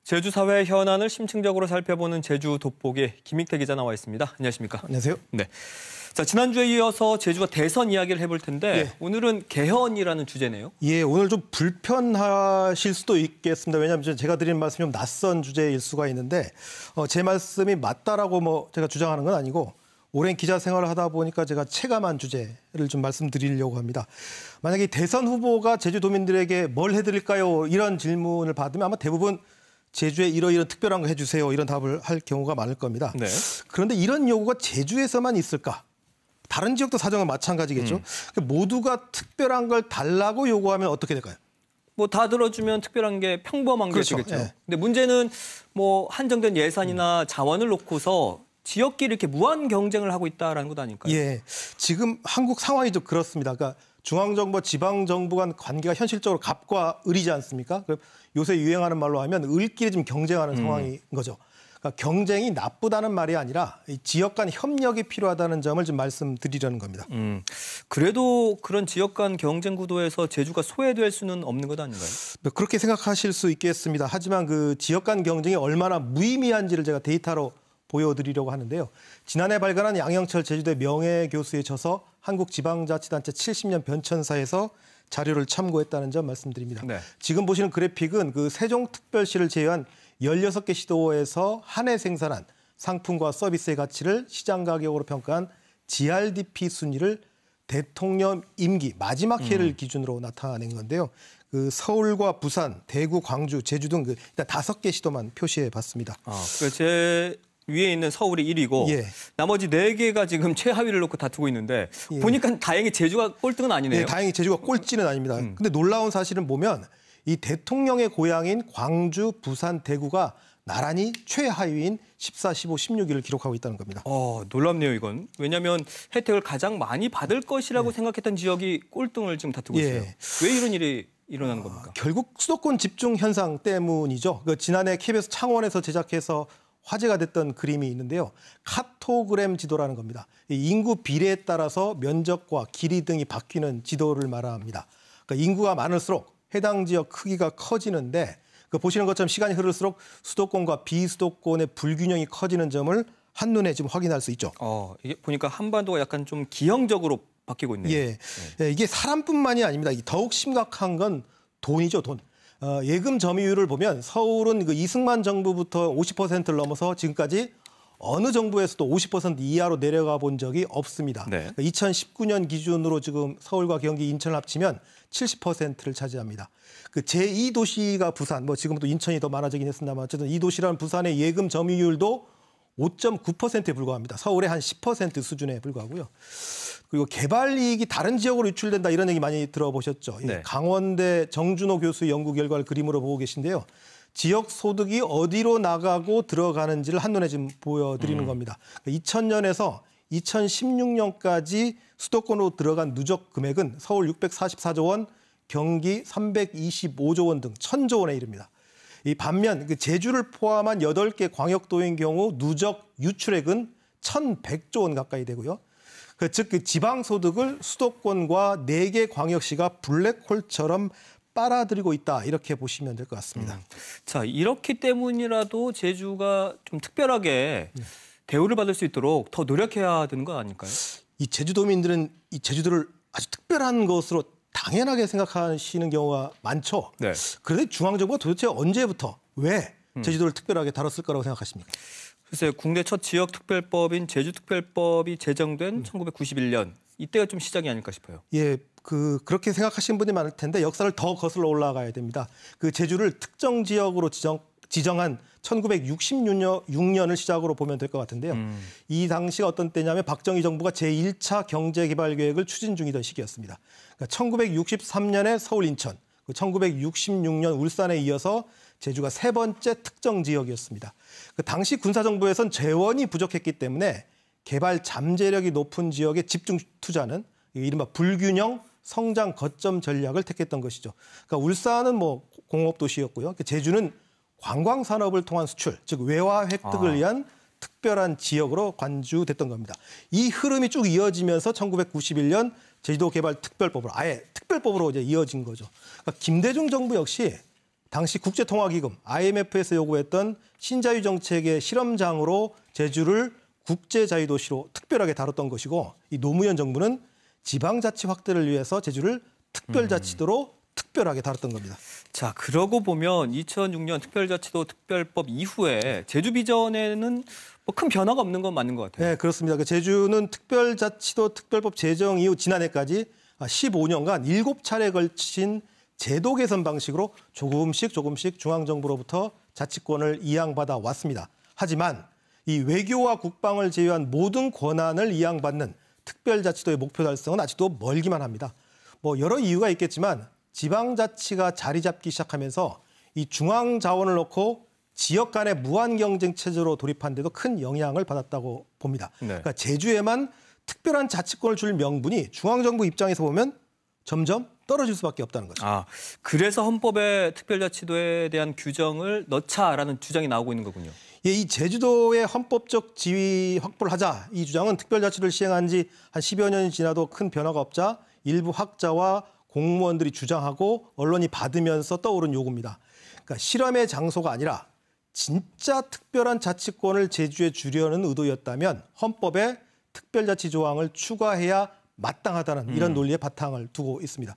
제주 사회 현안을 심층적으로 살펴보는 제주 돋보기에 김익태 기자 나와 있습니다. 안녕하십니까? 안녕하세요. 네. 자, 지난주에 이어서 제주가 대선 이야기를 해볼 텐데 오늘은 개헌이라는 주제네요. 예, 오늘 좀 불편하실 수도 있겠습니다. 왜냐하면 제가 드리는 말씀이 좀 낯선 주제일 수가 있는데 제 말씀이 맞다라고 제가 주장하는 건 아니고 오랜 기자 생활을 하다 보니까 제가 체감한 주제를 좀 말씀드리려고 합니다. 만약에 대선 후보가 제주도민들에게 뭘 해드릴까요? 이런 질문을 받으면 아마 대부분 제주에 이러이런 특별한 거 해주세요. 이런 답을 할 경우가 많을 겁니다. 네. 그런데 이런 요구가 제주에서만 있을까? 다른 지역도 사정은 마찬가지겠죠. 모두가 특별한 걸 달라고 요구하면 어떻게 될까요? 뭐 다 들어주면 특별한 게 평범한 그렇죠. 게 되겠죠. 예. 근데 문제는 뭐 한정된 예산이나 자원을 놓고서 지역끼리 이렇게 무한 경쟁을 하고 있다라는 것 아닐까요? 예, 지금 한국 상황이 좀 그렇습니다. 그러니까 중앙정부와 지방정부 간 관계가 현실적으로 갑과 을이지 않습니까? 요새 유행하는 말로 하면 을끼리 좀 경쟁하는 상황인 거죠. 그러니까 경쟁이 나쁘다는 말이 아니라 이 지역 간 협력이 필요하다는 점을 좀 말씀드리려는 겁니다. 그래도 그런 지역 간 경쟁 구도에서 제주가 소외될 수는 없는 것 아닌가요? 그렇게 생각하실 수 있겠습니다. 하지만 그 지역 간 경쟁이 얼마나 무의미한지를 제가 데이터로 보여드리려고 하는데요. 지난해 발간한 양영철 제주대 명예교수의 저서 한국지방자치단체 70년 변천사에서 자료를 참고했다는 점 말씀드립니다. 네. 지금 보시는 그래픽은 그 세종특별시를 제외한 16개 시도에서 한 해 생산한 상품과 서비스의 가치를 시장 가격으로 평가한 GRDP 순위를 대통령 임기 마지막 해를 기준으로 나타낸 건데요. 그 서울과 부산, 대구, 광주, 제주 등 일단 5개 시도만 표시해 봤습니다. 제 위에 있는 서울이 1위고 나머지 4개가 지금 최하위를 놓고 다투고 있는데 보니까 다행히 제주가 꼴등은 아니네요. 네, 다행히 제주가 꼴찌는 아닙니다. 근데 놀라운 사실은 보면 이 대통령의 고향인 광주, 부산, 대구가 나란히 최하위인 14, 15, 16위를 기록하고 있다는 겁니다. 놀랍네요, 이건. 왜냐하면 혜택을 가장 많이 받을 것이라고 생각했던 지역이 꼴등을 지금 다투고 있어요. 왜 이런 일이 일어나는 겁니까? 결국 수도권 집중 현상 때문이죠. 지난해 KBS 창원에서 제작해서 화제가 됐던 그림이 있는데요. 카토그램 지도라는 겁니다. 인구 비례에 따라서 면적과 길이 등이 바뀌는 지도를 말합니다. 그러니까 인구가 많을수록 해당 지역 크기가 커지는데 보시는 것처럼 시간이 흐를수록 수도권과 비수도권의 불균형이 커지는 점을 한눈에 지금 확인할 수 있죠. 이게 보니까 한반도가 약간 좀 기형적으로 바뀌고 있네요. 이게 사람뿐만이 아닙니다. 더욱 심각한 건 돈이죠, 돈. 예금 점유율을 보면 서울은 그 이승만 정부부터 50%를 넘어서 지금까지 어느 정부에서도 50% 이하로 내려가 본 적이 없습니다. 2019년 기준으로 지금 서울과 경기, 인천을 합치면 70%를 차지합니다. 그 제2도시가 부산, 지금도 인천이 더 많아지긴 했습니다만 어쨌든 이 도시라는 부산의 예금 점유율도 5.9%에 불과합니다. 서울의 한 10% 수준에 불과하고요. 그리고 개발 이익이 다른 지역으로 유출된다 이런 얘기 많이 들어보셨죠. 강원대 정준호 교수의 연구 결과를 그림으로 보고 계신데요. 지역 소득이 어디로 나가고 들어가는지를 한눈에 지금 보여드리는 겁니다. 2000년에서 2016년까지 수도권으로 들어간 누적 금액은 서울 644조 원, 경기 325조 원 등 1000조 원에 이릅니다. 이 반면 제주를 포함한 8개 광역도인 경우 누적 유출액은 1100조 원 가까이 되고요. 즉 지방 소득을 수도권과 4개 광역시가 블랙홀처럼 빨아들이고 있다 이렇게 보시면 될 것 같습니다. 자, 이렇기 때문이라도 제주가 좀 특별하게 대우를 받을 수 있도록 더 노력해야 되는 거 아닐까요? 이 제주도민들은 이 제주도를 아주 특별한 것으로 당연하게 생각하시는 경우가 많죠. 그런데 중앙정부가 도대체 언제부터 왜 제주도를 특별하게 다뤘을 거라고 생각하십니까? 글쎄요. 국내 첫 지역특별법인 제주특별법이 제정된 1991년. 이때가 좀 시작이 아닐까 싶어요. 그렇게 생각하시는 분이 많을 텐데 역사를 더 거슬러 올라가야 됩니다. 제주를 특정 지역으로 지정한 1966년을 시작으로 보면 될 것 같은데요. 이 당시가 어떤 때냐면 박정희 정부가 제1차 경제개발계획을 추진 중이던 시기였습니다. 그러니까 1963년에 서울, 인천, 1966년 울산에 이어서 제주가 3번째 특정 지역이었습니다. 당시 군사정부에선 재원이 부족했기 때문에 개발 잠재력이 높은 지역에 집중 투자는 이른바 불균형 성장 거점 전략을 택했던 것이죠. 그러니까 울산은 공업도시였고요. 제주는 관광산업을 통한 수출, 즉 외화 획득을 위한 특별한 지역으로 관주됐던 겁니다. 이 흐름이 쭉 이어지면서 1991년 제주도 개발 특별법으로 아예 특별법으로 이제 이어진 거죠. 그러니까 김대중 정부 역시 당시 국제통화기금 IMF에서 요구했던 신자유 정책의 실험장으로 제주를 국제자유도시로 특별하게 다뤘던 것이고 이 노무현 정부는 지방자치 확대를 위해서 제주를 특별자치도로 특별하게 다뤘던 겁니다. 자, 그러고 보면 2006년 특별자치도 특별법 이후에 제주 비전에는 뭐 큰 변화가 없는 건 맞는 것 같아요. 네, 그렇습니다. 제주는 특별자치도 특별법 제정 이후 지난해까지 15년간 7차례 걸친 제도 개선 방식으로 조금씩 중앙정부로부터 자치권을 이양받아 왔습니다. 하지만 이 외교와 국방을 제외한 모든 권한을 이양받는 특별자치도의 목표 달성은 아직도 멀기만 합니다. 뭐 여러 이유가 있겠지만 지방자치가 자리 잡기 시작하면서 이 중앙 자원을 놓고 지역 간의 무한 경쟁 체제로 돌입한 데도 큰 영향을 받았다고 봅니다. 네. 그러니까 제주에만 특별한 자치권을 줄 명분이 중앙정부 입장에서 보면 점점 떨어질 수밖에 없다는 거죠. 아, 그래서 헌법에 특별자치도에 대한 규정을 넣자라는 주장이 나오고 있는 거군요. 예, 이 제주도의 헌법적 지위 확보를 하자. 이 주장은 특별자치도를 시행한 지 한 10여 년이 지나도 큰 변화가 없자 일부 학자와 공무원들이 주장하고 언론이 받으면서 떠오른 요구입니다. 그러니까 실험의 장소가 아니라 진짜 특별한 자치권을 제주에 주려는 의도였다면 헌법에 특별자치 조항을 추가해야 마땅하다는 이런 논리의 바탕을 두고 있습니다.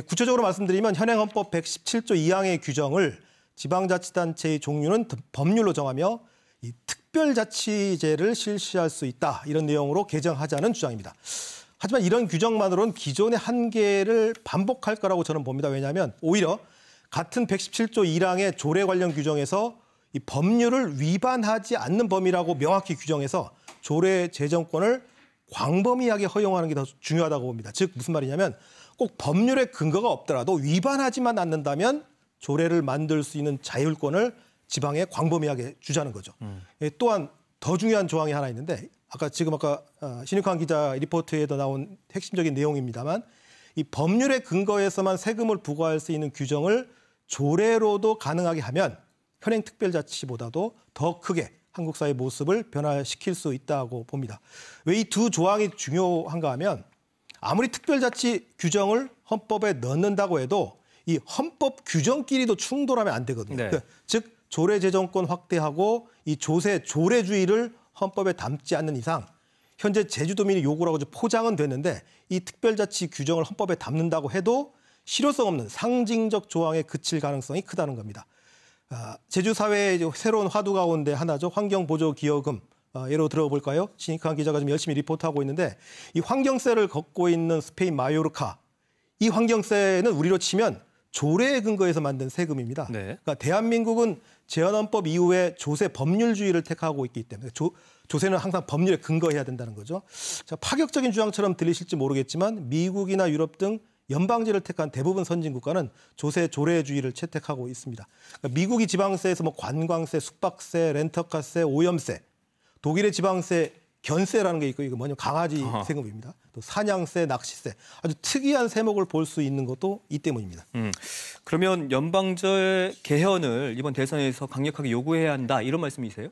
구체적으로 말씀드리면 현행 헌법 117조 2항의 규정을 지방자치단체의 종류는 법률로 정하며 이 특별자치제를 실시할 수 있다. 이런 내용으로 개정하자는 주장입니다. 하지만 이런 규정만으로는 기존의 한계를 반복할 거라고 저는 봅니다. 왜냐하면 오히려 같은 117조 1항의 조례 관련 규정에서 이 법률을 위반하지 않는 범위라고 명확히 규정해서 조례 제정권을 광범위하게 허용하는 게 더 중요하다고 봅니다. 즉 무슨 말이냐면 꼭 법률에 근거가 없더라도 위반하지만 않는다면 조례를 만들 수 있는 자율권을 지방에 광범위하게 주자는 거죠. 또한 더 중요한 조항이 하나 있는데 아까 신익환 기자 리포트에도 나온 핵심적인 내용입니다만 이 법률의 근거에서만 세금을 부과할 수 있는 규정을 조례로도 가능하게 하면 현행 특별자치보다도 더 크게 한국 사회의 모습을 변화시킬 수 있다고 봅니다. 왜 이 두 조항이 중요한가 하면 아무리 특별자치 규정을 헌법에 넣는다고 해도 이 헌법 규정끼리도 충돌하면 안 되거든요. 네. 즉 조례 제정권 확대하고 이 조세주의를 헌법에 담지 않는 이상 현재 제주도민이 요구라고 포장은 됐는데 이 특별자치 규정을 헌법에 담는다고 해도 실효성 없는 상징적 조항에 그칠 가능성이 크다는 겁니다. 제주 사회의 새로운 화두 가운데 하나죠. 환경보조기여금. 예로 들어볼까요? 신익환 기자가 좀 열심히 리포트하고 있는데 이 환경세를 걷고 있는 스페인 마요르카. 이 환경세는 우리로 치면 조례에 근거해서 만든 세금입니다. 네. 그러니까 대한민국은 제헌헌법 이후에 조세 법률주의를 택하고 있기 때문에 조세는 항상 법률에 근거해야 된다는 거죠. 자, 파격적인 주장처럼 들리실지 모르겠지만 미국이나 유럽 등 연방제를 택한 대부분 선진 국가는 조세 조례주의를 채택하고 있습니다. 그러니까 미국이 지방세에서 관광세, 숙박세, 렌터카세, 오염세, 독일의 지방세 견세라는 게 있고 이거 뭐냐면 강아지 세금입니다. 또 사냥세, 낚시세 아주 특이한 세목을 볼 수 있는 것도 이 때문입니다. 그러면 연방제 개헌을 이번 대선에서 강력하게 요구해야 한다 이런 말씀이세요?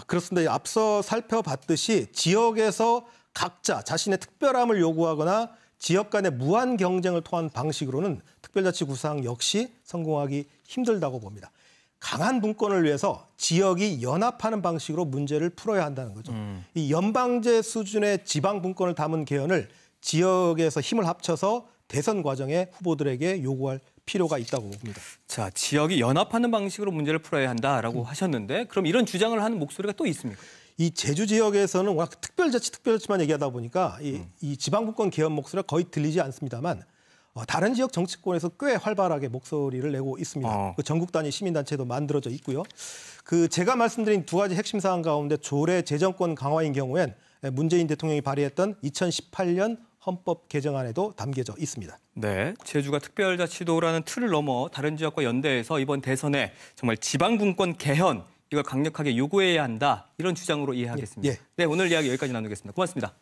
그렇습니다. 앞서 살펴봤듯이 지역에서 각자 자신의 특별함을 요구하거나 지역 간의 무한 경쟁을 통한 방식으로는 특별자치 구상 역시 성공하기 힘들다고 봅니다. 강한 분권을 위해서 지역이 연합하는 방식으로 문제를 풀어야 한다는 거죠. 이 연방제 수준의 지방 분권을 담은 개헌을 지역에서 힘을 합쳐서 대선 과정에 후보들에게 요구할 필요가 있다고 봅니다. 자, 지역이 연합하는 방식으로 문제를 풀어야 한다라고 하셨는데 그럼 이런 주장을 하는 목소리가 또 있습니까? 이 제주 지역에서는 워낙 특별자치만 얘기하다 보니까 이 지방분권 개헌 목소리가 거의 들리지 않습니다만 다른 지역 정치권에서 꽤 활발하게 목소리를 내고 있습니다. 그 전국 단위 시민단체도 만들어져 있고요. 제가 말씀드린 두 가지 핵심 사항 가운데 조례 재정권 강화인 경우엔 문재인 대통령이 발의했던 2018년 헌법 개정안에도 담겨져 있습니다. 네, 제주가 특별자치도라는 틀을 넘어 다른 지역과 연대해서 이번 대선에 정말 지방분권 개헌 이걸 강력하게 요구해야 한다 이런 주장으로 이해하겠습니다. 네, 오늘 이야기 여기까지 나누겠습니다. 고맙습니다.